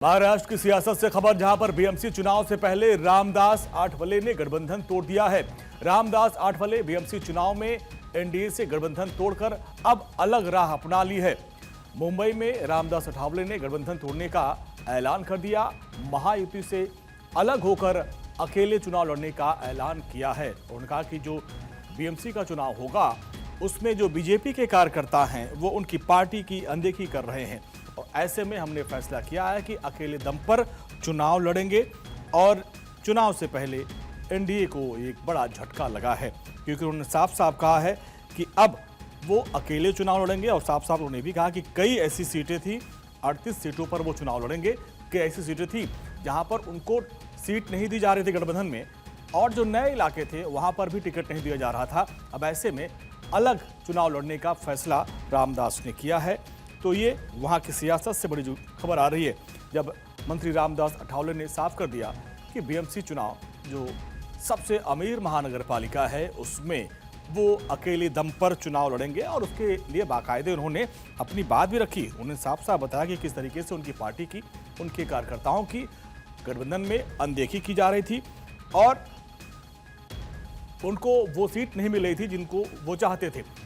महाराष्ट्र की सियासत से खबर, जहां पर बीएमसी चुनाव से पहले रामदास आठवले ने गठबंधन तोड़ दिया है। रामदास आठवले बीएमसी चुनाव में एनडीए से गठबंधन तोड़कर अब अलग राह अपना ली है। मुंबई में रामदास आठवले ने गठबंधन तोड़ने का ऐलान कर दिया। महायुति से अलग होकर अकेले चुनाव लड़ने का ऐलान किया है। उन्होंने कहा कि जो बीएमसी का चुनाव होगा उसमें जो बीजेपी के कार्यकर्ता हैं वो उनकी पार्टी की अनदेखी कर रहे हैं और ऐसे में हमने फैसला किया है कि अकेले दम पर चुनाव लड़ेंगे। और चुनाव से पहले एनडीए को एक बड़ा झटका लगा है, क्योंकि उन्होंने साफ साफ कहा है कि अब वो अकेले चुनाव लड़ेंगे। और साफ साफ उन्होंने भी कहा कि कई ऐसी सीटें थी, 38 सीटों पर वो चुनाव लड़ेंगे। कई ऐसी सीटें थी जहां पर उनको सीट नहीं दी जा रही थी गठबंधन में, और जो नए इलाके थे वहां पर भी टिकट नहीं दिया जा रहा था। अब ऐसे में अलग चुनाव लड़ने का फैसला रामदास ने किया है। तो ये वहां की सियासत से बड़ी जो खबर आ रही है, जब मंत्री रामदास आठवले ने साफ कर दिया कि बीएमसी चुनाव जो सबसे अमीर महानगर पालिका है उसमें वो अकेले दम पर चुनाव लड़ेंगे। और उसके लिए बाकायदे उन्होंने अपनी बात भी रखी। उन्होंने साफ साफ बताया कि किस तरीके से उनकी पार्टी की, उनके कार्यकर्ताओं की गठबंधन में अनदेखी की जा रही थी और उनको वो सीट नहीं मिल रही थी जिनको वो चाहते थे।